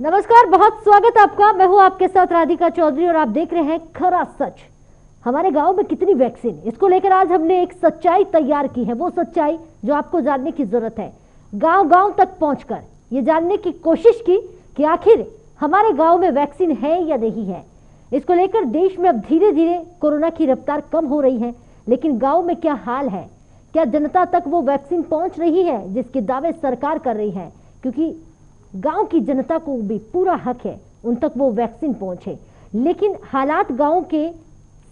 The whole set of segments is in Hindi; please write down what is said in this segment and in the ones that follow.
नमस्कार, बहुत स्वागत आपका। मैं हूं आपके साथ राधिका चौधरी और आप देख रहे हैं खरा सच। हमारे गांव में कितनी वैक्सीन, इसको लेकर आज हमने एक सच्चाई तैयार की है। वो सच्चाई जो आपको जानने की जरूरत है। गांव गांव तक पहुंचकर ये जानने की कोशिश की कि आखिर हमारे गांव में वैक्सीन है या नहीं है। इसको लेकर देश में अब धीरे धीरे कोरोना की रफ्तार कम हो रही है, लेकिन गाँव में क्या हाल है? क्या जनता तक वो वैक्सीन पहुंच रही है जिसके दावे सरकार कर रही है? क्योंकि गांव की जनता को भी पूरा हक है उन तक वो वैक्सीन पहुंचे, लेकिन हालात गांव के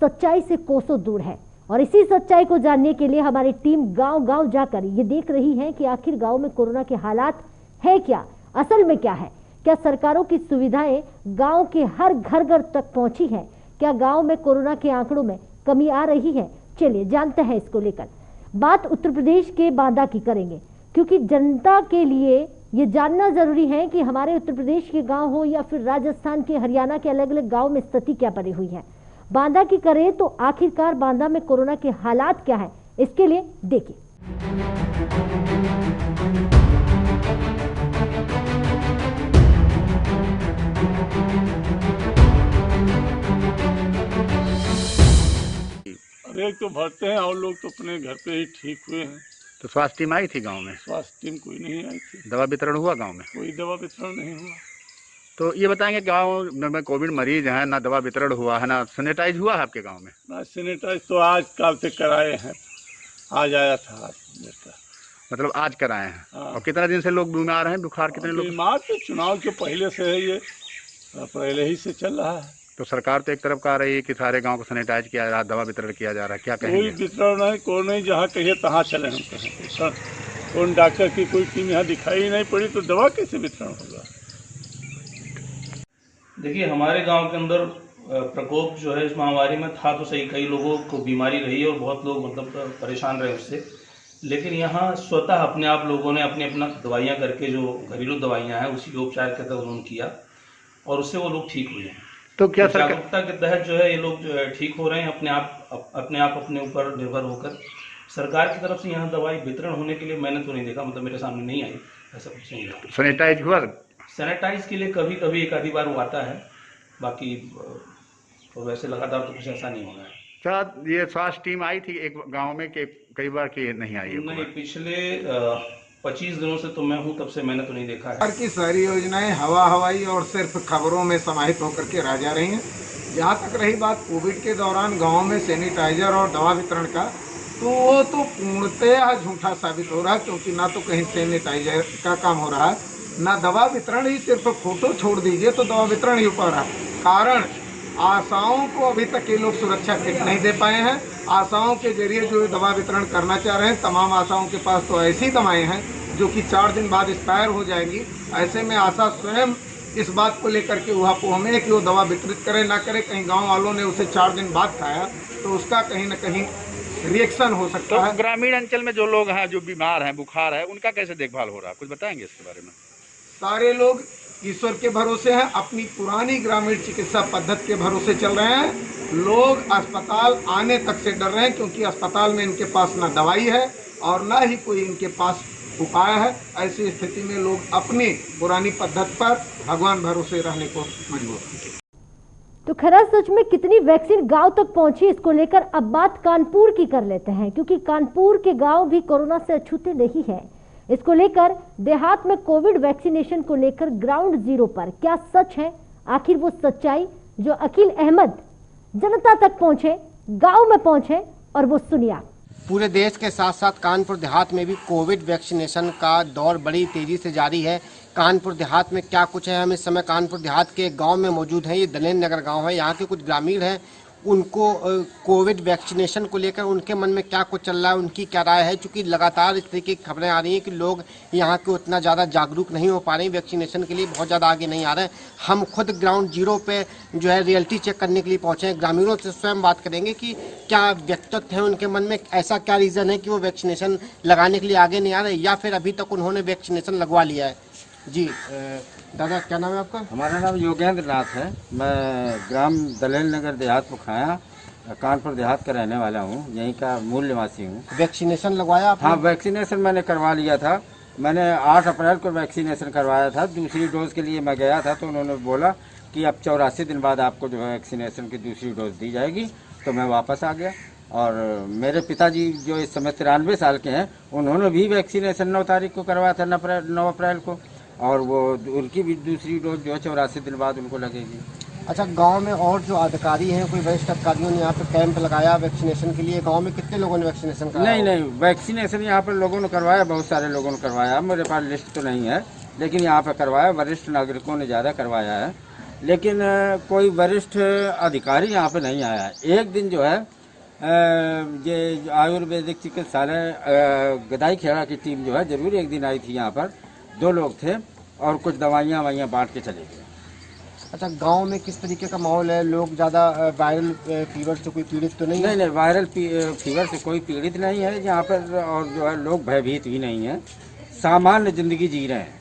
सच्चाई से कोसों दूर है। और इसी सच्चाई को जानने के लिए हमारी टीम गांव गांव जाकर ये देख रही है कि आखिर गांव में कोरोना के हालात है क्या, असल में क्या है। क्या सरकारों की सुविधाएं गांव के हर घर घर तक पहुंची है? क्या गांव में कोरोना के आंकड़ों में कमी आ रही है? चलिए जानते हैं। इसको लेकर बात उत्तर प्रदेश के बांदा की करेंगे, क्योंकि जनता के लिए ये जानना जरूरी है कि हमारे उत्तर प्रदेश के गांव हो या फिर राजस्थान के, हरियाणा के अलग अलग गांव में स्थिति क्या बनी हुई है। बांदा की करें तो आखिरकार बांदा में कोरोना के हालात क्या है, इसके लिए देखिए। अरे तो भरते हैं और लोग तो अपने घर पे ही ठीक हुए हैं। तो स्वास्थ्य टीम आई थी गांव में? स्वास्थ्य टीम कोई नहीं आई थी। दवा वितरण हुआ गांव में? कोई दवा वितरण नहीं हुआ। तो ये बताएंगे गांव में कोविड मरीज हैं, ना दवा वितरण हुआ है, ना सैनिटाइज हुआ है आपके गांव में? ना सैनिटाइज तो आज काल से कराए हैं, आज आया था आज मेरा। मतलब आज कराए हैं। हाँ। और कितना दिन से लोग बीमार हैं? बुखार कितने लोग? बीमार तो चुनाव के पहले से है, ये पहले ही से चल रहा है। तो सरकार तो एक तरफ कह रही है कि सारे गांव को सैनिटाइज किया जा रहा है, दवा वितरण किया जा रहा है, क्या कोई कहेंगे? वितरण नहीं, कोई नहीं, जहाँ कहिए तहाँ चले हम कहें। कौन डॉक्टर की कोई टीम यहाँ दिखाई ही नहीं पड़ी, तो दवा कैसे वितरण होगा? देखिए, हमारे गांव के अंदर प्रकोप जो है इस महामारी में था तो सही, कई लोगों को बीमारी रही और बहुत लोग मतलब परेशान रहे उससे। लेकिन यहाँ स्वतः अपने आप लोगों ने अपना दवाइयाँ करके, जो घरेलू दवाइयाँ हैं उसी के उपचार के तहत उन्होंने किया और उससे वो लोग ठीक हुए हैं। तो क्या जागरूकता के तहत जो है ये लोग ठीक हो रहे हैं अपने ऊपर निर्भर होकर। सरकार की तरफ से यहाँ दवाई वितरण होने के लिए मैंने तो नहीं देखा, मतलब मेरे सामने नहीं आई, ऐसा कुछ नहीं है। सैनिटाइज हुआ? सैनिटाइज के लिए कभी कभी एक आधी बार वो आता है, बाकी तो वैसे लगातार तो कुछ ऐसा नहीं हो रहा है। क्या ये स्वास्थ्य टीम आई थी एक गाँव में कि कई बार की नहीं आई है? नहीं, पिछले 25 दिनों से तो मैं हूँ, तब से मैंने तो नहीं देखा है। सरकार की सारी योजनाएं हवाई और सिर्फ खबरों में समाहित होकर के रह जा रही हैं। जहाँ तक रही बात कोविड के दौरान गांव में सैनिटाइजर और दवा वितरण का, तो वो तो पूर्णतः झूठा साबित हो रहा है, क्योंकि ना तो कहीं सैनिटाइजर का काम हो रहा है, ना दवा वितरण ही। सिर्फ फोटो छोड़ दीजिए तो दवा वितरण ही हो पा रहा है। कारण आशाओं को अभी तक ये लोग सुरक्षा किट नहीं दे पाए हैं। आशाओं के जरिए जो दवा वितरण करना चाह रहे हैं, तमाम आशाओं के पास तो ऐसी दवाएं हैं जो कि 4 दिन बाद एक्सपायर हो जाएंगी। ऐसे में आशा स्वयं इस बात को लेकर के उहापोह में कि वो दवा वितरित करे ना करे, कहीं गांव वालों ने उसे 4 दिन बाद खाया तो उसका कहीं ना कहीं रिएक्शन हो सकता है। ग्रामीण अंचल में जो लोग हैं, जो बीमार हैं, बुखार है, उनका कैसे देखभाल हो रहा है, कुछ बताएंगे इसके बारे में? सारे लोग ईश्वर के भरोसे हैं, अपनी पुरानी ग्रामीण चिकित्सा पद्धति के भरोसे चल रहे हैं। लोग अस्पताल आने तक से डर रहे हैं, क्योंकि अस्पताल में इनके पास ना दवाई है और ना ही कोई इनके पास उपाय है। ऐसी स्थिति में लोग अपनी पुरानी पद्धति पर भगवान भरोसे रहने को मजबूर हैं। तो खरा सच में कितनी वैक्सीन गांव तक पहुंची, इसको लेकर अब बात कानपुर की कर लेते हैं, क्योंकि कानपुर के गांव भी कोरोना से अछूते नहीं है। इसको लेकर देहात में कोविड वैक्सीनेशन को लेकर ग्राउंड जीरो पर क्या सच है? आखिर वो सच्चाई जो अकील अहमद जनता तक पहुंचे, गांव में पहुंचे, और वो सुनिए आप। पूरे देश के साथ साथ कानपुर देहात में भी कोविड वैक्सीनेशन का दौर बड़ी तेजी से जारी है। कानपुर देहात में क्या कुछ है, हम इस समय कानपुर देहात के एक गांव में मौजूद हैं। ये दलेन नगर गांव है। यहाँ के कुछ ग्रामीण हैं, उनको कोविड वैक्सीनेशन को लेकर उनके मन में क्या कुछ चल रहा है, उनकी क्या राय है। चूँकि लगातार इस तरीके की खबरें आ रही हैं कि लोग यहाँ के उतना ज़्यादा जागरूक नहीं हो पा रहे हैं, वैक्सीनेशन के लिए बहुत ज़्यादा आगे नहीं आ रहे हैं। हम खुद ग्राउंड जीरो पे जो है रियलिटी चेक करने के लिए पहुँचे हैं। ग्रामीणों से स्वयं बात करेंगे कि क्या व्यक्तित्व है उनके मन में, ऐसा क्या रीज़न है कि वो वैक्सीनेशन लगाने के लिए आगे नहीं आ रहे, या फिर अभी तक उन्होंने वैक्सीनेशन लगवा लिया है। जी दादा, क्या नाम है आपका? हमारा नाम योगेंद्र नाथ है। मैं ग्राम दलेल नगर देहात पुखाया, कानपुर देहात का रहने वाला हूँ, यहीं का मूल निवासी हूँ। वैक्सीनेशन लगवाया आपने? हाँ, वैक्सीनेशन मैंने करवा लिया था मैंने 8 अप्रैल को वैक्सीनेशन करवाया था। दूसरी डोज के लिए मैं गया था तो उन्होंने बोला कि अब 84 दिन बाद आपको जो है वैक्सीनेशन की दूसरी डोज दी जाएगी। तो मैं वापस आ गया। और मेरे पिताजी जो इस समय 93 साल के हैं, उन्होंने भी वैक्सीनेशन 9 तारीख को करवाया था, 9 अप्रैल को, और वो उनकी भी दूसरी डोज जो है 84 दिन बाद उनको लगेगी। अच्छा, गांव में और जो अधिकारी हैं, कोई वरिष्ठ अधिकारियों ने यहाँ पे कैंप लगाया वैक्सीनेशन के लिए? गांव में कितने लोगों ने वैक्सीनेशन कराया? नहीं, वैक्सीनेशन यहाँ पर लोगों ने करवाया, बहुत सारे लोगों ने करवाया। मेरे पास लिस्ट तो नहीं है, लेकिन यहाँ पर करवाया। वरिष्ठ नागरिकों ने ज़्यादा करवाया है, लेकिन कोई वरिष्ठ अधिकारी यहाँ पर नहीं आया। एक दिन जो है ये आयुर्वेदिक चिकित्सालय गदाई खेड़ा की टीम जो है जरूर एक दिन आई थी यहाँ पर। 2 लोग थे और कुछ दवाइयाँ बांट के चले गए। अच्छा, गांव में किस तरीके का माहौल है? लोग ज़्यादा वायरल फीवर से कोई पीड़ित तो नहीं है? नहीं, वायरल फीवर से कोई पीड़ित नहीं है यहाँ पर, और जो है लोग भयभीत भी नहीं है, सामान्य जिंदगी जी रहे हैं,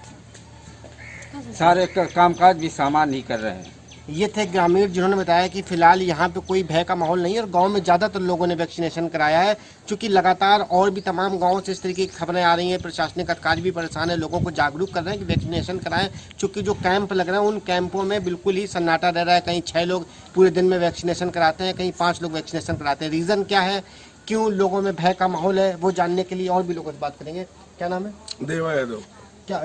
सारे कामकाज भी सामान्य ही कर रहे हैं। ये थे ग्रामीण जिन्होंने बताया कि फिलहाल यहाँ पे कोई भय का माहौल नहीं है और गांव में ज़्यादातर लोगों ने वैक्सीनेशन कराया है। चूँकि लगातार और भी तमाम गांवों से इस तरीके की खबरें आ रही हैं, प्रशासनिक अधिकारी भी परेशान है, लोगों को जागरूक कर रहे हैं कि वैक्सीनेशन कराएं। चूँकि जो कैंप लग रहे हैं उन कैंपों में बिल्कुल ही सन्नाटा रह रहा है। कहीं 6 लोग पूरे दिन में वैक्सीनेशन कराते हैं, कहीं 5 लोग वैक्सीनेशन कराते हैं। रीज़न क्या है, क्यों लोगों में भय का माहौल है, वो जानने के लिए और भी लोगों से बात करेंगे। क्या नाम है? देवा यादव। क्या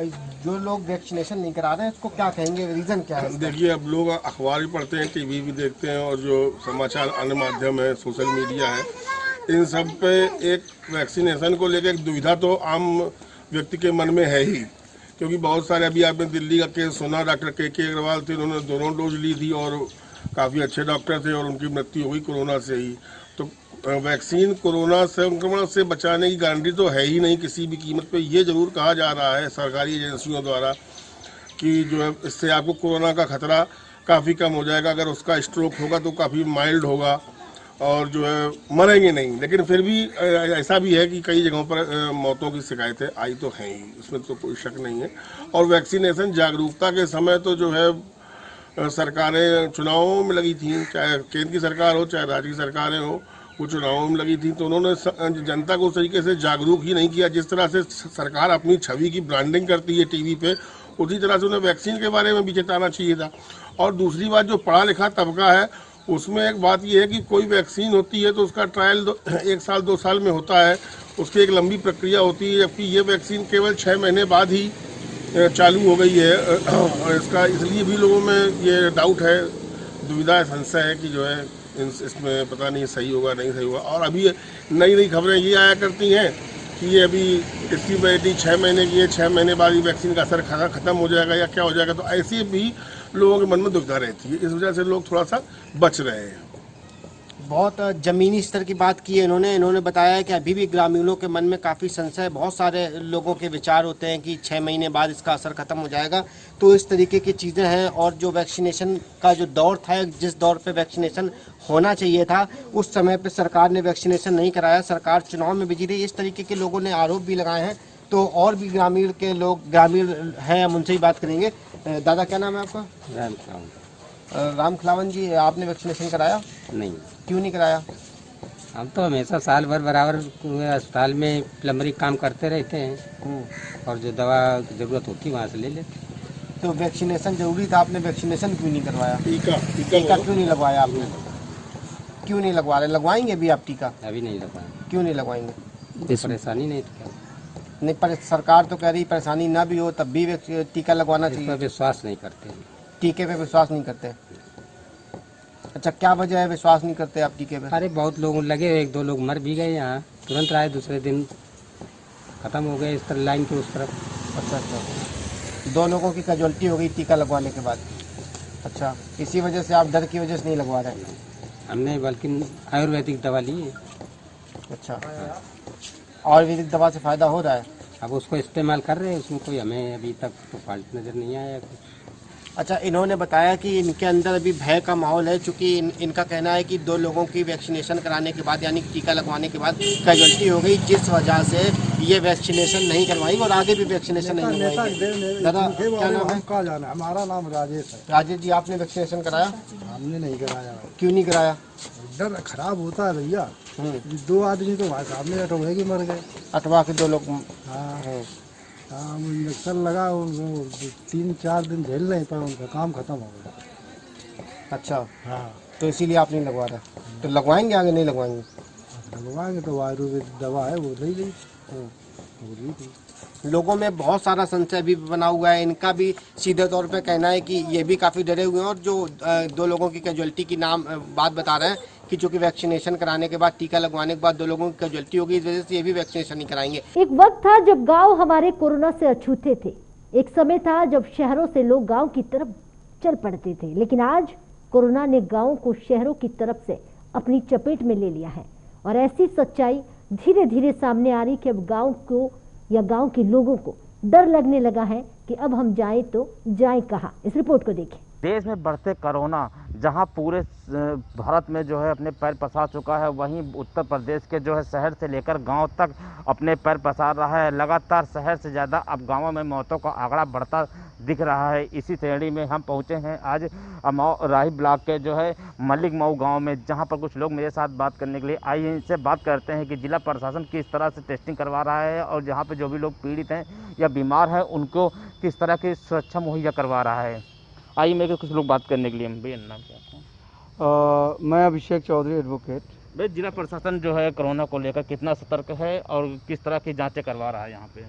जो लोग वैक्सीनेशन नहीं करा रहे हैं इसको क्या कहेंगे, रीज़न क्या है? देखिए, अब लोग अखबार भी पढ़ते हैं, टीवी भी देखते हैं, और जो समाचार अन्य माध्यम है, सोशल मीडिया है, इन सब पे एक वैक्सीनेशन को लेकर एक दुविधा तो आम व्यक्ति के मन में है ही। क्योंकि बहुत सारे, अभी आपने दिल्ली का केस सुना, डॉक्टर के अग्रवाल थे, उन्होंने दोनों डोज ली थी और काफ़ी अच्छे डॉक्टर थे और उनकी मृत्यु हुई कोरोना से ही। तो वैक्सीन कोरोना संक्रमण से बचाने की गारंटी तो है ही नहीं किसी भी कीमत पे। ये जरूर कहा जा रहा है सरकारी एजेंसियों द्वारा कि जो है इससे आपको कोरोना का खतरा काफ़ी कम हो जाएगा, अगर उसका स्ट्रोक होगा तो काफ़ी माइल्ड होगा और जो है मरेंगे नहीं। लेकिन फिर भी ऐसा भी है कि कई जगहों पर मौतों की शिकायतें आई तो हैं ही, उसमें तो कोई शक नहीं है। और वैक्सीनेशन जागरूकता के समय तो जो है सरकारें चुनावों में लगी थी, चाहे केंद्र की सरकार हो चाहे राज्य की सरकारें हो, वो चुनावों में लगी थी, तो उन्होंने जनता को उस तरीके से जागरूक ही नहीं किया। जिस तरह से सरकार अपनी छवि की ब्रांडिंग करती है टीवी पे, उसी तरह से उन्हें वैक्सीन के बारे में भी चेताना चाहिए था। और दूसरी बात, जो पढ़ा लिखा तबका है उसमें एक बात ये है कि कोई वैक्सीन होती है तो उसका ट्रायल 1 साल 2 साल में होता है, उसकी एक लंबी प्रक्रिया होती है, जबकि ये वैक्सीन केवल 6 महीने बाद ही चालू हो गई है। और इसका इसलिए भी लोगों में ये डाउट है, दुविधा है, संशय है कि जो है इसमें पता नहीं सही होगा नहीं सही होगा। और अभी नई खबरें ये आया करती हैं कि ये अभी इसकी वैलिडिटी 6 महीने की है, 6 महीने बाद ही वैक्सीन का असर खत्म हो जाएगा या क्या हो जाएगा। तो ऐसी भी लोगों के मन में दुविधा रहती है, इस वजह से लोग थोड़ा सा बच रहे हैं। बहुत ज़मीनी स्तर की बात की है इन्होंने बताया कि अभी भी ग्रामीणों के मन में काफ़ी संशय, बहुत सारे लोगों के विचार होते हैं कि 6 महीने बाद इसका असर ख़त्म हो जाएगा। तो इस तरीके की चीज़ें हैं। और जो वैक्सीनेशन का जो दौर था, जिस दौर पे वैक्सीनेशन होना चाहिए था, उस समय पे सरकार ने वैक्सीनेशन नहीं कराया, सरकार चुनाव में बिजी रही। इस तरीके के लोगों ने आरोप भी लगाए हैं। तो और भी ग्रामीण हैं, हम उनसे ही बात करेंगे। दादा, क्या नाम है आपका? राम खिलावन जी, आपने वैक्सीनेशन कराया? नहीं। क्यों नहीं कराया? हम तो हमेशा साल भर बराबर अस्पताल में प्लम्बरी काम करते रहते हैं और जो दवा की ज़रूरत होती है वहाँ से ले लेते। तो वैक्सीनेशन जरूरी था, आपने वैक्सीनेशन क्यों नहीं करवाया? टीका क्यों नहीं लगवाया आपने? क्यों नहीं लगवा रहे? लगवाएंगे अभी आप टीका? अभी नहीं लगवाया। क्यों नहीं लगवाएंगे? परेशानी नहीं तो क्या? नहीं, पर सरकार तो कह रही परेशानी ना भी हो तब भी टीका लगवाना चाहिए। विश्वास नहीं करते, टीके पे विश्वास नहीं करते। अच्छा, क्या वजह है विश्वास नहीं करते आप टीके पे? अरे बहुत लोग लगे, 1-2 लोग मर भी गए यहाँ, तुरंत आए, दूसरे दिन खत्म हो गए इस तरह लाइन के उस तरफ। अच्छा, 2 लोगों की कैजुअल्टी हो गई टीका लगवाने के बाद। अच्छा, इसी वजह से आप डर की वजह से नहीं लगवा रहे? हमने बल्कि आयुर्वेदिक दवा ली है। अच्छा, आयुर्वेदिक दवा से फ़ायदा हो रहा है? अब उसको इस्तेमाल कर रहे हैं, उसमें कोई हमें अभी तक तो फॉल्ट नज़र नहीं आया कुछ। अच्छा, इन्होंने बताया कि इनके अंदर अभी भय का माहौल है, चूँकि इनका कहना है कि 2 लोगों की वैक्सीनेशन कराने के बाद, यानी टीका लगवाने के बाद कैजुअल्टी हो गई, जिस वजह से ये वैक्सीनेशन नहीं करवाएंगे और आगे भी वैक्सीनेशन नहीं करवाएंगे। दादा, क्या नाम है? कहाँ जाना? हमारा नाम राजेश है। राजेश जी, आपने वैक्सीनेशन कराया? हमने नहीं कराया। क्यों नहीं कराया? डर खराब होता है भैया। 2 आदमी तो भाई साहब ने अटवा के मर गए। अटवा के 2 लोग। हाँ। हाँ वो इंजेक्शन लगा उनको 3-4 दिन झेल नहीं पाए, उनका काम खत्म हो गया। अच्छा, हाँ तो इसीलिए आप नहीं लगवा रहे, तो लगवाएंगे आगे नहीं लगवाएंगे? लगवाएंगे तो आयुर्वेदिक दवा है वो ले ली, वो ली थी। लोगों में बहुत सारा संशय भी बना हुआ है, इनका भी सीधे तौर पे कहना है कि ये भी काफ़ी डरे हुए हैं, और जो 2 लोगों की कैजुअलिटी की बात बता रहे हैं कि चूँकि वैक्सीनेशन कराने के बाद, टीका लगवाने के बाद 2 लोगों की कैजुअलिटी होगी, इस वजह से ये भी वैक्सीनेशन नहीं कराएंगे। एक वक्त था जब गांव हमारे कोरोना से अछूते थे, एक समय था जब शहरों से लोग गांव की तरफ चल पड़ते थे, लेकिन आज कोरोना ने गांवों को शहरों की तरफ से अपनी चपेट में ले लिया है। और ऐसी सच्चाई धीरे धीरे सामने आ रही कि अब गांव को या गांव के लोगों को डर लगने लगा है कि अब हम जाएं तो जाएं कहाँ। इस रिपोर्ट को देखें। देश में बढ़ते कोरोना जहां पूरे भारत में जो है अपने पैर पसार चुका है, वहीं उत्तर प्रदेश के जो है शहर से लेकर गांव तक अपने पैर पसार रहा है। लगातार शहर से ज़्यादा अब गांवों में मौतों का आंकड़ा बढ़ता दिख रहा है। इसी श्रेणी में हम पहुंचे हैं आज अमाव राही ब्लॉक के जो है मलिक मऊ गांव में, जहां पर कुछ लोग मेरे साथ बात करने के लिए आए हैं। इनसे बात करते हैं कि जिला प्रशासन किस तरह से टेस्टिंग करवा रहा है और जहाँ पर जो भी लोग पीड़ित हैं या बीमार हैं उनको किस तरह की सुरक्षा मुहैया करवा रहा है। आइए मेरे कुछ लोग बात करने के लिए। भैया नाम क्या है? मैं अभिषेक चौधरी एडवोकेट। भाई जिला प्रशासन जो है कोरोना को लेकर कितना सतर्क है और किस तरह की जांचें करवा रहा है यहाँ पे?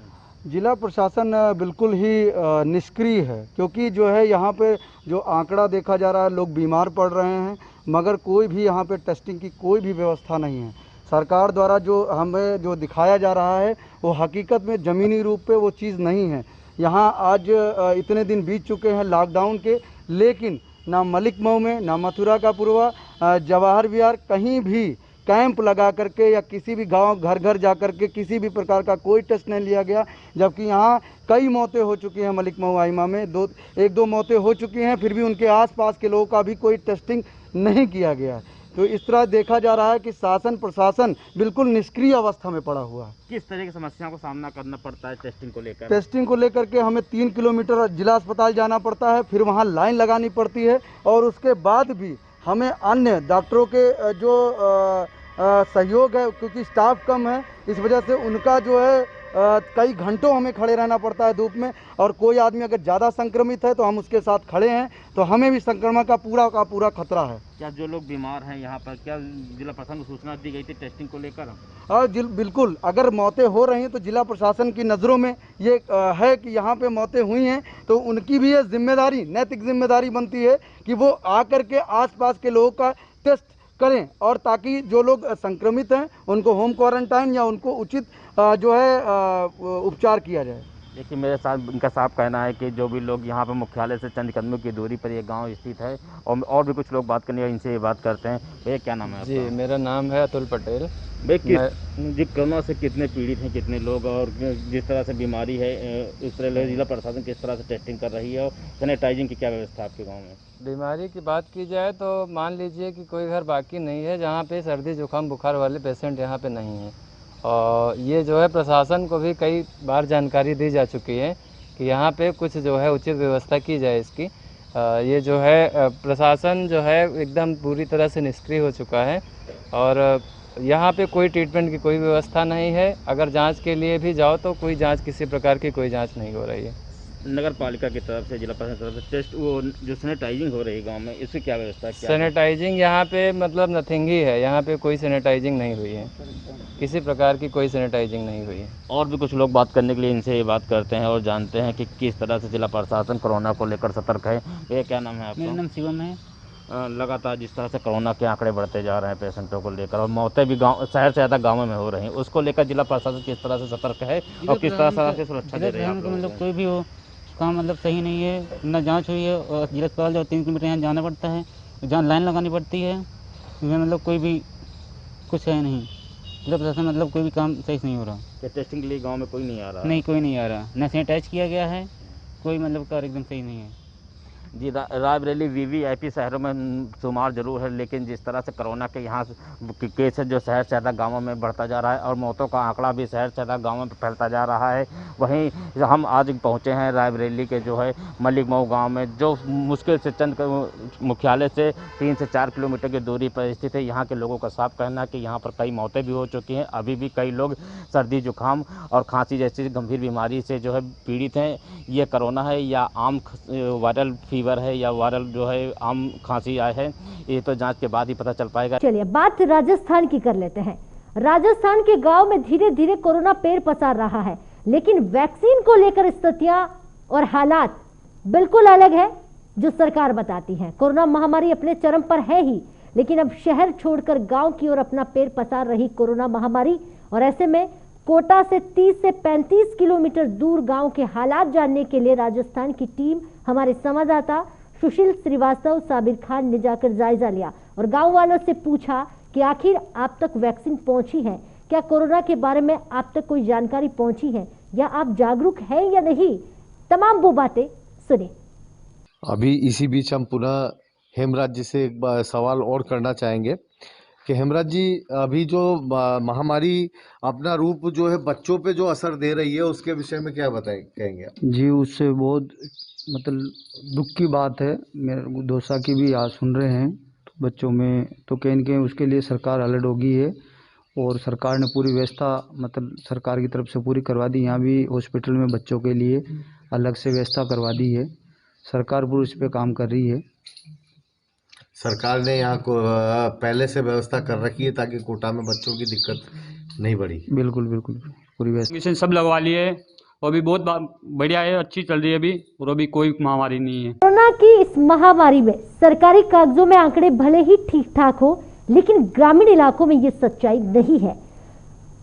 जिला प्रशासन बिल्कुल ही निष्क्रिय है, क्योंकि जो है यहाँ पे जो आंकड़ा देखा जा रहा है, लोग बीमार पड़ रहे हैं, मगर कोई भी यहाँ पे टेस्टिंग की कोई भी व्यवस्था नहीं है। सरकार द्वारा जो हमें जो दिखाया जा रहा है वो हकीकत में ज़मीनी रूप पे वो चीज़ नहीं है। यहाँ आज इतने दिन बीत चुके हैं लॉकडाउन के, लेकिन ना मलिक मऊ में, ना मथुरा का पूर्वा, जवाहर विहार कहीं भी कैंप लगा करके या किसी भी गांव घर घर जा कर के किसी भी प्रकार का कोई टेस्ट नहीं लिया गया। जबकि यहाँ कई मौतें हो चुकी हैं, मलिक मऊ आइमा में 1-2 मौतें हो चुकी हैं, फिर भी उनके आसपास के लोगों का भी कोई टेस्टिंग नहीं किया गया है। तो इस तरह देखा जा रहा है कि शासन प्रशासन बिल्कुल निष्क्रिय अवस्था में पड़ा हुआ है। किस तरह की समस्याओं का सामना करना पड़ता है टेस्टिंग को लेकर? टेस्टिंग को लेकर के हमें 3 किलोमीटर जिला अस्पताल जाना पड़ता है, फिर वहाँ लाइन लगानी पड़ती है, और उसके बाद भी हमें अन्य डॉक्टरों के जो सहयोग है, क्योंकि स्टाफ कम है, इस वजह से उनका जो है कई घंटों हमें खड़े रहना पड़ता है धूप में। और कोई आदमी अगर ज़्यादा संक्रमित है तो हम उसके साथ खड़े हैं, तो हमें भी संक्रमण का पूरा खतरा है। क्या जो लोग बीमार हैं यहाँ पर, क्या जिला प्रशासन को सूचना दी गई थी टेस्टिंग को लेकर? और बिल्कुल, अगर मौतें हो रही हैं तो जिला प्रशासन की नज़रों में ये है कि यहाँ पे मौतें हुई हैं, तो उनकी भी ये जिम्मेदारी, नैतिक जिम्मेदारी बनती है कि वो आकर के आसपास के लोगों का टेस्ट करें, और ताकि जो लोग संक्रमित हैं उनको होम क्वारंटाइन या उनको उचित जो है उपचार किया जाए। देखिए मेरे साथ इनका साफ कहना है कि जो भी लोग यहाँ पर मुख्यालय से चंद कदमों की दूरी पर ये गांव स्थित है, और भी कुछ लोग बात करने इनसे ये बात करते हैं। भैया क्या नाम है आपका? जी मेरा नाम है अतुल पटेल। भैया जी कोरोना से कितने पीड़ित हैं, कितने लोग, और जिस तरह से बीमारी है उस तरह जिला प्रशासन किस तरह से टेस्टिंग कर रही है और सैनिटाइजिंग की क्या व्यवस्था है आपके गाँव में? बीमारी की बात की जाए तो मान लीजिए कि कोई घर बाकी नहीं है जहाँ पे सर्दी जुकाम बुखार वाले पेशेंट यहाँ पे नहीं हैं। और ये जो है प्रशासन को भी कई बार जानकारी दी जा चुकी है कि यहाँ पे कुछ जो है उचित व्यवस्था की जाए इसकी। ये जो है प्रशासन जो है एकदम पूरी तरह से निष्क्रिय हो चुका है, और यहाँ पे कोई ट्रीटमेंट की कोई व्यवस्था नहीं है। अगर जांच के लिए भी जाओ तो कोई जांच, किसी प्रकार की कोई जांच नहीं हो रही है। नगर पालिका की तरफ से, जिला प्रशासन की तरफ से टेस्ट वो जो सैनिटाइजिंग हो रही है गांव में, इसकी क्या व्यवस्था है? सैनिटाइजिंग यहाँ पे मतलब नथिंग ही है, यहाँ पे कोई सैनिटाइजिंग नहीं हुई है, किसी प्रकार की कोई सैनिटाइजिंग नहीं हुई है। और भी कुछ लोग बात करने के लिए इनसे ये बात करते हैं और जानते हैं कि किस तरह से जिला प्रशासन कोरोना को लेकर सतर्क है। भैया क्या नाम है आपका? मेरा नाम शिवम है। लगातार जिस तरह से कोरोना के आंकड़े बढ़ते जा रहे हैं पेशेंटों को लेकर, और मौतें भी गांव शहर से ज़्यादा गाँव में हो रही हैं, उसको लेकर जिला प्रशासन किस तरह से सतर्क है और किस तरह से सुरक्षा दे रहे हैं? मतलब कोई भी हो काम मतलब सही नहीं है, न जांच हुई है, और जिला अस्पताल जो 3 किलोमीटर यहाँ जाना पड़ता है, जहाँ लाइन लगानी पड़ती है, इसमें मतलब कोई भी कुछ है नहीं। जिला प्रशासन मतलब कोई भी काम सही से नहीं हो रहा। टेस्टिंग के लिए गाँव में कोई नहीं आ रहा? नहीं, कोई नहीं आ रहा, न सैनिटाइज किया गया है, कोई मतलब कार्य एकदम सही नहीं है। जी रायबरेली वीवीआईपी शहरों में शुमार जरूर है, लेकिन जिस तरह से कोरोना के यहाँ केस है जो शहर से ज़्यादा गाँवों में बढ़ता जा रहा है और मौतों का आंकड़ा भी शहर से ज़्यादा गाँवों में फैलता जा रहा है। वहीं हम आज पहुँचे हैं रायबरेली के जो है मलिक मऊ गाँव में, जो मुश्किल से चंद मुख्यालय से 3 से 4 किलोमीटर की दूरी पर स्थित है। यहाँ के लोगों का साफ कहना है कि यहाँ पर कई मौतें भी हो चुकी हैं। अभी भी कई लोग सर्दी जुकाम और खांसी जैसी गंभीर बीमारी से जो है पीड़ित हैं। ये कोरोना है या आम वायरल फीवर है या वायरल जो है आम खांसी आए है, ये तो जांच के बाद ही पता चल पाएगा। चलिए बात राजस्थान की कर लेते हैं। राजस्थान के गांव में धीरे धीरे कोरोना पैर पसार रहा है, लेकिन वैक्सीन को लेकर स्थितियां और हालात बिल्कुल अलग है जो सरकार बताती है। कोरोना महामारी अपने चरम पर है ही, लेकिन अब शहर छोड़कर गांव की ओर अपना पैर पसार रही कोरोना महामारी, और ऐसे में कोटा से 30 से 35 किलोमीटर दूर गांव के हालात जानने के लिए राजस्थान की टीम हमारे संवाददाता सुशील श्रीवास्तव साबिर खान ने जाकर जायजा लिया और गांव वालों से पूछा कि आखिर आप तक वैक्सीन पहुंची है, क्या कोरोना के बारे में आप तक कोई जानकारी पहुंची है, या आप जागरूक हैं या नहीं। तमाम वो बातें सुने। अभी इसी बीच हम पुनः हेमराज जी से एक सवाल और करना चाहेंगे कि हेमराज जी, अभी जो महामारी अपना रूप जो है बच्चों पे जो असर दे रही है उसके विषय में क्या कहेंगे आप? जी, उससे बहुत मतलब दुख की बात है। मेरे दोसा की भी आज सुन रहे हैं तो बच्चों में तो कहीं न कहीं उसके लिए सरकार अलर्ट होगी है और सरकार ने पूरी व्यवस्था मतलब सरकार की तरफ से पूरी करवा दी। यहाँ भी हॉस्पिटल में बच्चों के लिए अलग से व्यवस्था करवा दी है। सरकार पूरी इस पर काम कर रही है। सरकार ने यहाँ को पहले से व्यवस्था कर रखी है ताकि कोटा में बच्चों की दिक्कत नहीं बढ़ी। बिल्कुल बिल्कुल पूरी व्यवस्था वैक्सीन सब लगवा लिए और भी बहुत बढ़िया है, अच्छी चल रही है अभी, और अभी कोई महामारी नहीं है। कोरोना की इस महामारी में सरकारी कागजों में आंकड़े भले ही ठीक ठाक हो, लेकिन ग्रामीण इलाकों में ये सच्चाई नहीं है।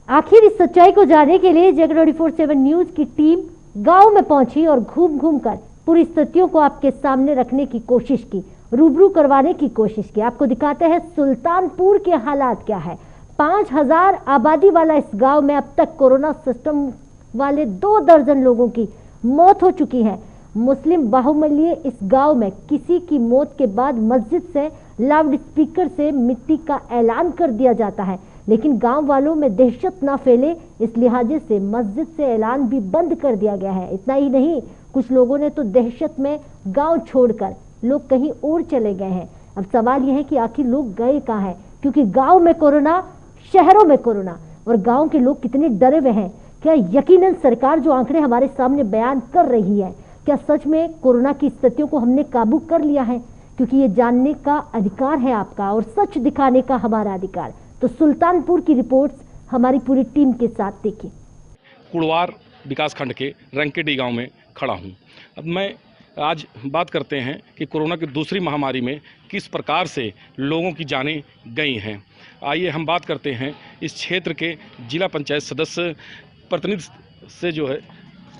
आखिर इस सच्चाई को जानने के लिए जग 24/7 न्यूज की टीम गाँव में पहुंची और घूम घूम कर पूरी स्थितियों को आपके सामने रखने की कोशिश की, रूबरू करवाने की कोशिश की। आपको दिखाते हैं सुल्तानपुर के हालात क्या है। 5000 आबादी वाला इस गांव में अब तक कोरोना सिस्टम वाले 2 दर्जन लोगों की मौत हो चुकी है। मुस्लिम बाहुल्य इस गांव में किसी की मौत के बाद मस्जिद से लाउड स्पीकर से मिट्टी का ऐलान कर दिया जाता है, लेकिन गांव वालों में दहशत ना फैले इस लिहाजे से मस्जिद से ऐलान भी बंद कर दिया गया है। इतना ही नहीं, कुछ लोगों ने तो दहशत में गांव छोड़कर लोग कहीं और चले गए हैं। अब सवाल यह है कि आखिर लोग गए कहाँ हैं, क्योंकि गांव में कोरोना, शहरों में कोरोना, और गांव के लोग कितने डरे हुए हैं। क्या यकीनन सरकार जो आंकड़े हमारे सामने बयान कर रही है, क्या सच में कोरोना की स्थितियों को हमने काबू कर लिया है? क्योंकि ये जानने का अधिकार है आपका और सच दिखाने का हमारा अधिकार। तो सुल्तानपुर की रिपोर्ट्स हमारी पूरी टीम के साथ देखिए। कुड़वार विकासखंड के रंकेडी गांव में खड़ा हूं। अब मैं आज बात करते हैं कि कोरोना की दूसरी महामारी में किस प्रकार से लोगों की जानें गई हैं। आइए हम बात करते हैं इस क्षेत्र के जिला पंचायत सदस्य प्रतिनिधि से जो है।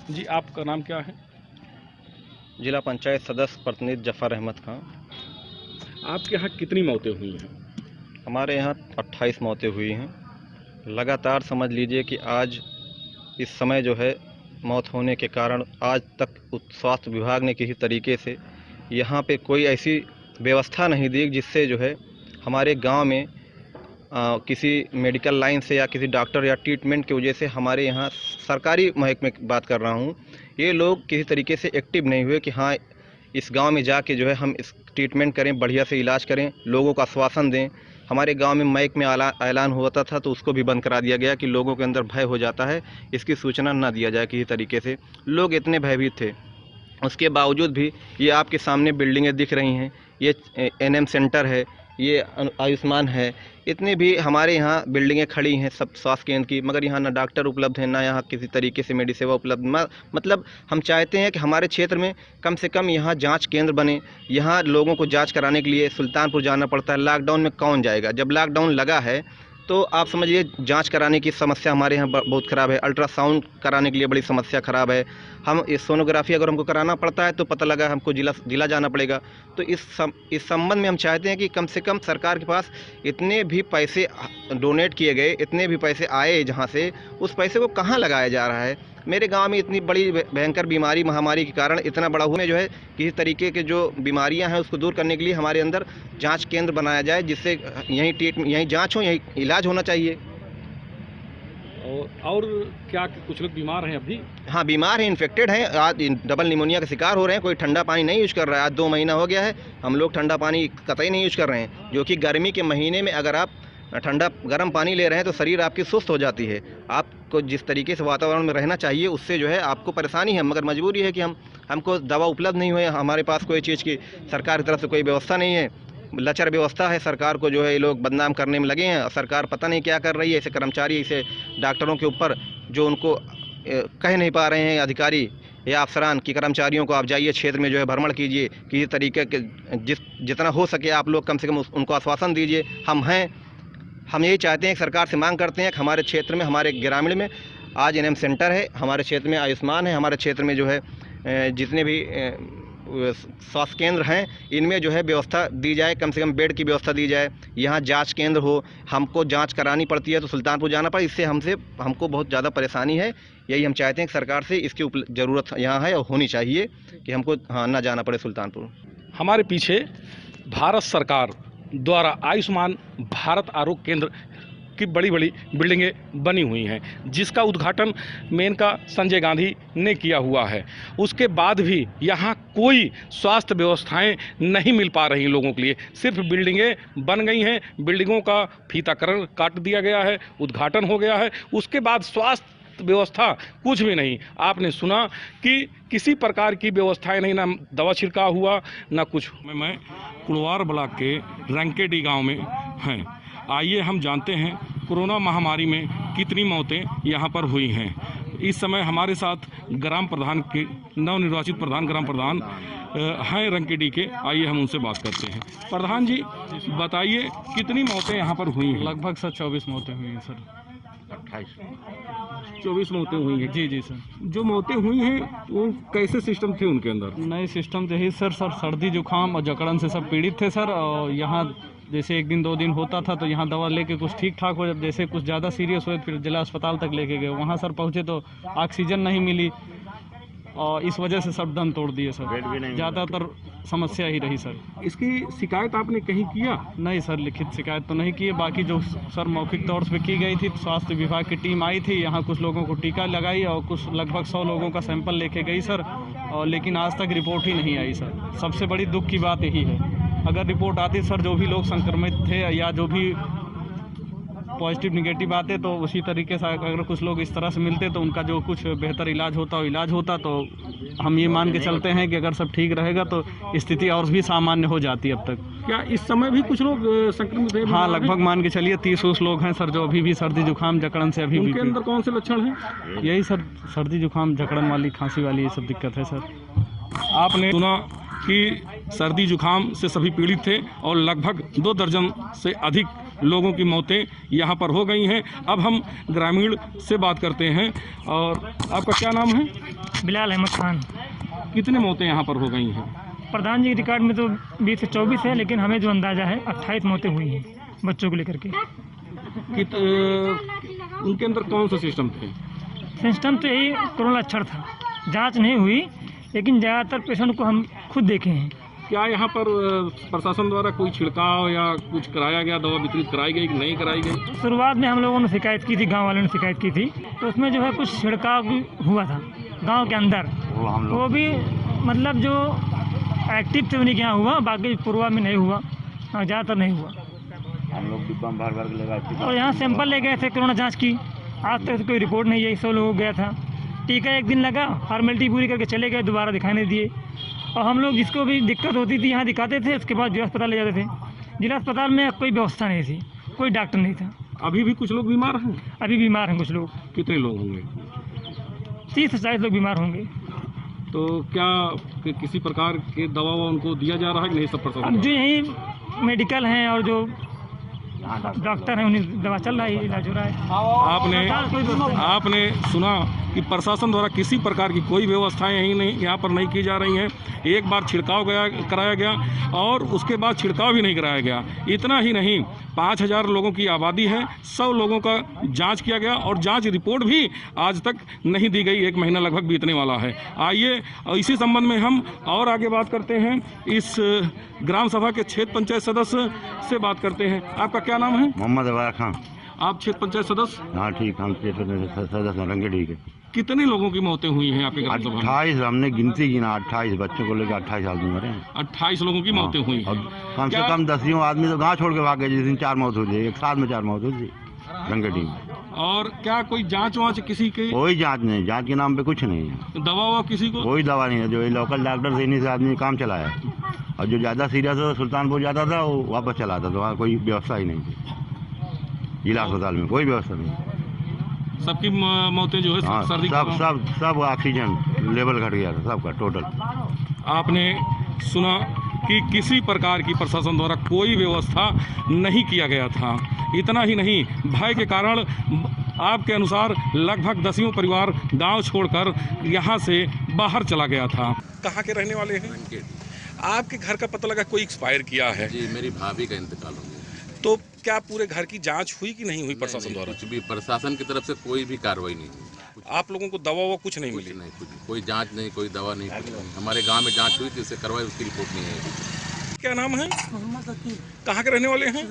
जी, आपका नाम क्या है? जिला पंचायत सदस्य प्रतिनिधि जफर अहमद खान। आपके यहाँ कितनी मौतें हुई हैं? हमारे यहाँ 28 मौतें हुई हैं। लगातार समझ लीजिए कि आज इस समय जो है मौत होने के कारण आज तक स्वास्थ्य विभाग ने किसी तरीके से यहाँ पे कोई ऐसी व्यवस्था नहीं दी जिससे जो है हमारे गांव में किसी मेडिकल लाइन से या किसी डॉक्टर या ट्रीटमेंट की वजह से हमारे यहाँ सरकारी महकमे की बात कर रहा हूँ, ये लोग किसी तरीके से एक्टिव नहीं हुए कि हाँ इस गांव में जाके जो है हम इस ट्रीटमेंट करें, बढ़िया से इलाज करें, लोगों को आश्वासन दें। हमारे गांव में माइक में ऐलान होता था तो उसको भी बंद करा दिया गया कि लोगों के अंदर भय हो जाता है, इसकी सूचना ना दिया जाए किसी तरीके से। लोग इतने भयभीत थे, उसके बावजूद भी ये आपके सामने बिल्डिंगें दिख रही हैं, ये एनएम सेंटर है, ये आयुष्मान है, इतनी भी हमारे यहाँ बिल्डिंगें खड़ी हैं सब स्वास्थ्य केंद्र की, मगर यहाँ ना डॉक्टर उपलब्ध है, ना यहाँ किसी तरीके से मेडिकल सेवा उपलब्ध। मतलब हम चाहते हैं कि हमारे क्षेत्र में कम से कम यहाँ जांच केंद्र बने। यहाँ लोगों को जांच कराने के लिए सुल्तानपुर जाना पड़ता है। लॉकडाउन में कौन जाएगा? जब लॉकडाउन लगा है तो आप समझिए जांच कराने की समस्या हमारे यहाँ बहुत ख़राब है। अल्ट्रासाउंड कराने के लिए बड़ी समस्या ख़राब है। हम इस सोनोग्राफी अगर हमको कराना पड़ता है तो पता लगा हमको जिला जाना पड़ेगा। तो इस संबंध में हम चाहते हैं कि कम से कम सरकार के पास इतने भी पैसे डोनेट किए गए, इतने भी पैसे आए जहाँ से, उस पैसे को कहाँ लगाया जा रहा है? मेरे गांव में इतनी बड़ी भयंकर बीमारी महामारी के कारण इतना बड़ा हुआ जो है किसी तरीके के जो बीमारियां हैं उसको दूर करने के लिए हमारे अंदर जांच केंद्र बनाया जाए, जिससे यहीं जांच हो, यहीं इलाज होना चाहिए। और क्या कुछ लोग बीमार हैं अभी? हाँ, बीमार हैं, इन्फेक्टेड हैं, आज डबल निमोनिया का शिकार हो रहे हैं। कोई ठंडा पानी नहीं यूज कर रहा है। आज 2 महीना हो गया है, हम लोग ठंडा पानी कतई नहीं यूज कर रहे हैं, जो कि गर्मी के महीने में अगर आप ठंडा गर्म पानी ले रहे हैं तो शरीर आपकी सुस्त हो जाती है। आपको जिस तरीके से वातावरण में रहना चाहिए उससे जो है आपको परेशानी है, मगर मजबूरी है कि हमको दवा उपलब्ध नहीं हुई, हमारे पास कोई चीज़ की सरकार की तरफ से कोई व्यवस्था नहीं है। लचर व्यवस्था है, सरकार को जो है ये लोग बदनाम करने में लगे हैं। सरकार पता नहीं क्या कर रही है। ऐसे कर्मचारी, ऐसे डॉक्टरों के ऊपर जो उनको कह नहीं पा रहे हैं अधिकारी या अफसरान की कर्मचारियों को आप जाइए क्षेत्र में जो है भ्रमण कीजिए, किसी तरीके के जितना हो सके आप लोग कम से कम उनको आश्वासन दीजिए। हम यही चाहते हैं कि सरकार से मांग करते हैं कि हमारे क्षेत्र में, हमारे ग्रामीण में आज एनएम सेंटर है, हमारे क्षेत्र में आयुष्मान है, हमारे क्षेत्र में जो है जितने भी स्वास्थ्य केंद्र हैं इनमें जो है व्यवस्था दी जाए, कम से कम बेड की व्यवस्था दी जाए। यहाँ जांच केंद्र हो, हमको जांच करानी पड़ती है तो सुल्तानपुर जाना पड़े, इससे हमको बहुत ज़्यादा परेशानी है। यही हम चाहते हैं कि सरकार से इसकी ज़रूरत यहाँ है और होनी चाहिए कि हमको ना जाना पड़े सुल्तानपुर। हमारे पीछे भारत सरकार द्वारा आयुष्मान भारत आरोग्य केंद्र की बड़ी बड़ी बिल्डिंगें बनी हुई हैं, जिसका उद्घाटन मेनका संजय गांधी ने किया हुआ है। उसके बाद भी यहाँ कोई स्वास्थ्य व्यवस्थाएं नहीं मिल पा रही लोगों के लिए। सिर्फ बिल्डिंगें बन गई हैं, बिल्डिंगों का फीताकरण काट दिया गया है, उद्घाटन हो गया है, उसके बाद स्वास्थ्य व्यवस्था कुछ भी नहीं। आपने सुना कि किसी प्रकार की व्यवस्थाएं नहीं, ना दवा छिड़काव हुआ ना कुछ। मैं कुड़वार ब्लॉक के रंकेडी गांव में हैं। आइए हम जानते हैं कोरोना महामारी में कितनी मौतें यहाँ पर हुई हैं। इस समय हमारे साथ ग्राम प्रधान के नवनिर्वाचित प्रधान ग्राम प्रधान हैं रंकेडी के। आइए हम उनसे बात करते हैं। प्रधान जी बताइए कितनी मौतें यहाँ पर हुई हैं? लगभग सर 24 मौतें हुई हैं सर। 24 मौतें हुई हैं? जी सर। जो मौतें हुई हैं वो कैसे सिस्टम थे उनके अंदर? नए सिस्टम थे ही सर सर्दी जुकाम और जकड़न से सब पीड़ित थे सर। और यहाँ जैसे 1 दिन 2 दिन होता था तो यहाँ दवा लेके कुछ ठीक ठाक हो, जब जैसे कुछ ज़्यादा सीरियस हुए फिर जिला अस्पताल तक लेके गए। वहाँ सर पहुँचे तो ऑक्सीजन नहीं मिली और इस वजह से सब दम तोड़ दिए सर। ज़्यादातर समस्या ही रही सर। इसकी शिकायत आपने कहीं किया? नहीं सर, लिखित शिकायत तो नहीं की है। बाकी जो सर मौखिक तौर पे की गई थी, स्वास्थ्य विभाग की टीम आई थी, यहाँ कुछ लोगों को टीका लगाई और कुछ लगभग 100 लोगों का सैंपल लेके गई सर। और लेकिन आज तक रिपोर्ट ही नहीं आई सर। सबसे बड़ी दुख की बात यही है। अगर रिपोर्ट आती सर, जो भी लोग संक्रमित थे या जो भी पॉजिटिव निगेटिव आते तो उसी तरीके से अगर कुछ लोग इस तरह से मिलते तो उनका जो कुछ बेहतर इलाज होता तो हम ये मान के चलते हैं कि अगर सब ठीक रहेगा तो स्थिति और भी सामान्य हो जाती अब तक। क्या इस समय भी कुछ लोग संक्रमित हैं? हाँ, लगभग मान के चलिए 30 लोग हैं सर जो अभी भी सर्दी जुकाम जकड़न से अभी भी। उनके अंदर कौन से लक्षण हैं? यही सर सर्दी जुकाम जकड़न वाली खांसी वाली ये सब दिक्कत है सर। आपने सुना कि सर्दी जुकाम से सभी पीड़ित थे और लगभग 2 दर्जन से अधिक लोगों की मौतें यहाँ पर हो गई हैं। अब हम ग्रामीण से बात करते हैं। और आपका क्या नाम है? बिलाल अहमद खान। कितने मौतें यहाँ पर हो गई हैं? प्रधान जी रिकॉर्ड में तो 20 से 24 है, लेकिन हमें जो अंदाज़ा है 28 मौतें हुई हैं बच्चों को लेकर के। उनके अंदर कौन सा सिस्टम थे? सिस्टम तो यही कोरोना लक्षण था। जांच नहीं हुई, लेकिन ज़्यादातर पेशेंट को हम खुद देखे हैं। क्या यहाँ पर प्रशासन द्वारा कोई छिड़काव या कुछ कराया गया, दवा वितरित कराई गई कि नहीं कराई गई? शुरुआत में हम लोगों ने शिकायत की थी, गांव वालों ने शिकायत की थी, तो उसमें जो है कुछ छिड़काव भी हुआ था गांव के अंदर। वो भी मतलब जो एक्टिव थे उन्हीं के यहाँ हुआ, बाकी पूर्वा में नहीं हुआ, ज़्यादातर नहीं हुआ। हम लोग डिब्बा में भर के ले गए और यहाँ सैंपल ले गए थे कोरोना जाँच की, आज तक कोई रिपोर्ट नहीं है। 100 लोगों को गया था, टीका 1 दिन लगा, फॉर्मेलिटी पूरी करके चले गए, दोबारा दिखाई नहीं दिए। और हम लोग जिसको भी दिक्कत होती थी यहाँ दिखाते थे, उसके बाद जिला अस्पताल ले जाते थे। जिला अस्पताल में कोई व्यवस्था नहीं थी, कोई डॉक्टर नहीं था। अभी भी कुछ लोग बीमार हैं? अभी बीमार हैं कुछ लोग। कितने लोग होंगे? 30 से 40 लोग बीमार होंगे। तो क्या किसी प्रकार के दवा उनको दिया जा रहा है कि नहीं? सब प्रशासन अब जो यही मेडिकल हैं और जो डॉक्टर हैं, उन्हें दवा चल रहा है, इलाज हो रहा है। आपने सुना कि प्रशासन द्वारा किसी प्रकार की कोई व्यवस्थाएं यहाँ पर नहीं की जा रही हैं। एक बार छिड़काव कराया गया और उसके बाद छिड़काव भी नहीं कराया गया। इतना ही नहीं, 5000 लोगों की आबादी है, 100 लोगों का जांच किया गया और जांच रिपोर्ट भी आज तक नहीं दी गई। 1 महीना लगभग बीतने वाला है। आइए इसी संबंध में हम और आगे बात करते हैं। इस ग्राम सभा के क्षेत्र पंचायत सदस्य से बात करते हैं। आपका क्या नाम है? मोहम्मद अबार खान। आप क्षेत्र पंचायत सदस्य? हाँ ठीक, हम क्षेत्र सदस्य रंगे ठीक है। कितने लोगों की मौतें हुई हैं आपके ग्राम सभा में? 28, हमने गिनती गिना 28 बच्चों को लेकर 28 आदमी मरे हैं। 28 लोगों की मौतें हुई हैं। कम से कम 10 आदमी तो गाँव छोड़ के भाग गए। जिस दिन 4 मौत हुई, एक साथ में 4 मौत हुई थी रंगेटी में। और क्या कोई जांच वांच किसी के? कोई जांच नहीं, जांच के नाम पे कुछ नहीं है। दवा ववा किसी को? कोई दवा नहीं है। जो लोकल डॉक्टर से इन्हीं से आदमी काम चलाया है और जो ज़्यादा सीरियस हो सुल्तानपुर जाता था वो वापस चला आता था। वहाँ कोई व्यवस्था ही नहीं थी। जिला अस्पताल में कोई व्यवस्था नहीं। सबकी मौतें जो है हाँ, सर्दी सब ऑक्सीजन लेवल घट गया था सबका टोटल। आपने सुना कि किसी प्रकार की प्रशासन द्वारा कोई व्यवस्था नहीं किया गया था। इतना ही नहीं, भय के कारण आपके अनुसार लगभग 10 परिवार गांव छोड़कर यहां से बाहर चला गया था। कहां के रहने वाले हैं? आपके घर का पता लगा कोई एक्सपायर किया है? जी, मेरी भाभी का इंतकाल हो गया। तो क्या पूरे घर की जांच हुई कि नहीं हुई प्रशासन द्वारा? कुछ भी प्रशासन की तरफ से कोई भी कार्रवाई नहीं हुई। आप लोगों को दवा ववा कुछ नहीं मिली? नहीं, कुछ कोई जांच नहीं, कोई दवा नहीं। हमारे गांव में जांच हुई थी, उससे करवाई, उसकी रिपोर्ट नहीं आई। क्या नाम है? कहाँ के रहने वाले हैं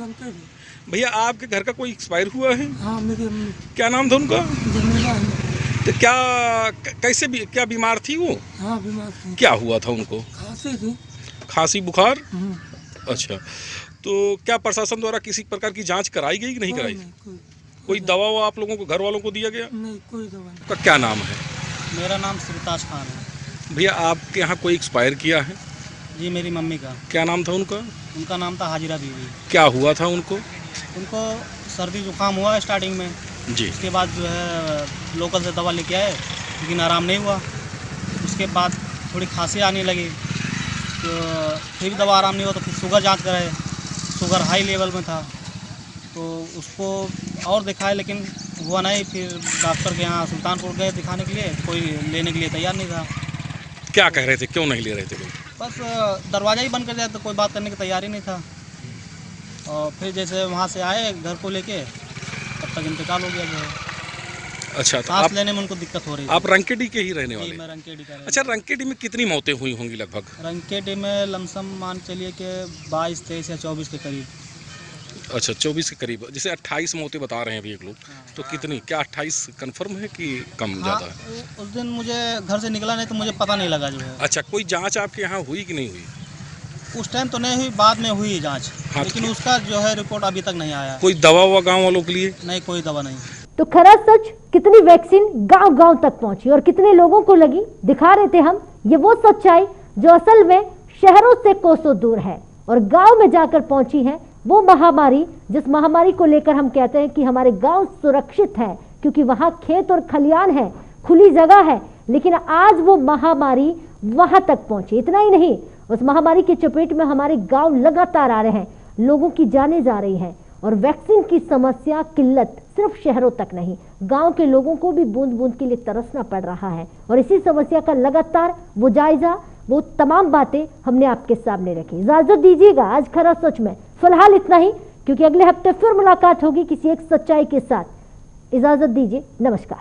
भैया? आपके घर का कोई एक्सपायर हुआ है? हाँ, मेरी अम्मी। क्या नाम था उनका? तो क्या बीमार थी वो? हाँ, बीमार थी। क्या हुआ था उनको? खांसी थी। खांसी बुखार? अच्छा, तो क्या प्रशासन द्वारा किसी प्रकार की जांच कराई गई कि नहीं कराई? कोई दवा वो आप लोगों को घर वालों को दिया गया? नहीं, कोई दवा नहीं। आपका क्या नाम है? मेरा नाम श्रीताज खान है। भैया आपके यहाँ कोई एक्सपायर किया है? जी, मेरी मम्मी का। क्या नाम था उनका? उनका नाम था हाजिरा बीवी। क्या हुआ था उनको? उनको सर्दी जुकाम हुआ स्टार्टिंग में जी। उसके बाद जो है लोकल से दवा लेके आए, लेकिन आराम नहीं हुआ। उसके बाद थोड़ी खांसी आने लगी, तो फिर दवा आराम नहीं हुआ, तो फिर शुगर जांच कराए, शुगर हाई लेवल में था, तो उसको और दिखाए लेकिन हुआ नहीं। फिर डॉक्टर के यहाँ सुल्तानपुर गए दिखाने के लिए, कोई लेने के लिए तैयार नहीं था। क्या कह रहे थे, क्यों नहीं ले रहे थे लोग? बस दरवाज़ा ही बंद कर दिया, तो कोई बात करने की तैयारी नहीं था। और फिर जैसे वहाँ से आए घर को लेके, तब तक इंतकाल हो गया जो है। अच्छा, तो सांस लेने में उनको दिक्कत हो रही है। आप रंकेडी के ही रहने वाले? मैं रंकेडी का। अच्छा, रंकेडी में कितनी मौतें हुई होंगी लगभग? रंकेडी में लमसम मान चलिए कि 22, 23 या 24 के करीब। अच्छा, 24 के करीब। जैसे 28 मौतें बता रहे हैं अभी एक लोग, तो कितनी, क्या 28 कंफर्म है कि कम ज़्यादा है? उस दिन मुझे घर से निकला नहीं तो मुझे पता नहीं लगा जो है। अच्छा, कोई जांच आपके यहाँ हुई कि नहीं हुई? उस टाइम तो नहीं हुई, बाद में हुई जांच। हाँ, लेकिन उसका जो है रिपोर्ट अभी तक नहीं आया। कोई दवा हुआ गाँव वालों के लिए? नहीं, कोई दवा नहीं। तो खरा सच, कितनी वैक्सीन गांव-गांव तक पहुंची और कितने लोगों को लगी, दिखा रहे थे हम। ये वो सच्चाई जो असल में शहरों से कोसों दूर है और गांव में जाकर पहुंची है। वो महामारी, जिस महामारी को लेकर हम कहते हैं कि हमारे गांव सुरक्षित है क्योंकि वहां खेत और खलियान है, खुली जगह है, लेकिन आज वो महामारी वहां तक पहुंची। इतना ही नहीं, उस महामारी की चपेट में हमारे गांव लगातार आ रहे हैं, लोगों की जानें जा रही हैं और वैक्सीन की समस्या, किल्लत सिर्फ शहरों तक नहीं, गांव के लोगों को भी बूंद बूंद के लिए तरसना पड़ रहा है। और इसी समस्या का लगातार वो जायजा, वो तमाम बातें हमने आपके सामने रखी। इजाजत दीजिएगा आज खरा सच में फिलहाल इतना ही, क्योंकि अगले हफ्ते फिर मुलाकात होगी किसी एक सच्चाई के साथ। इजाजत दीजिए, नमस्कार।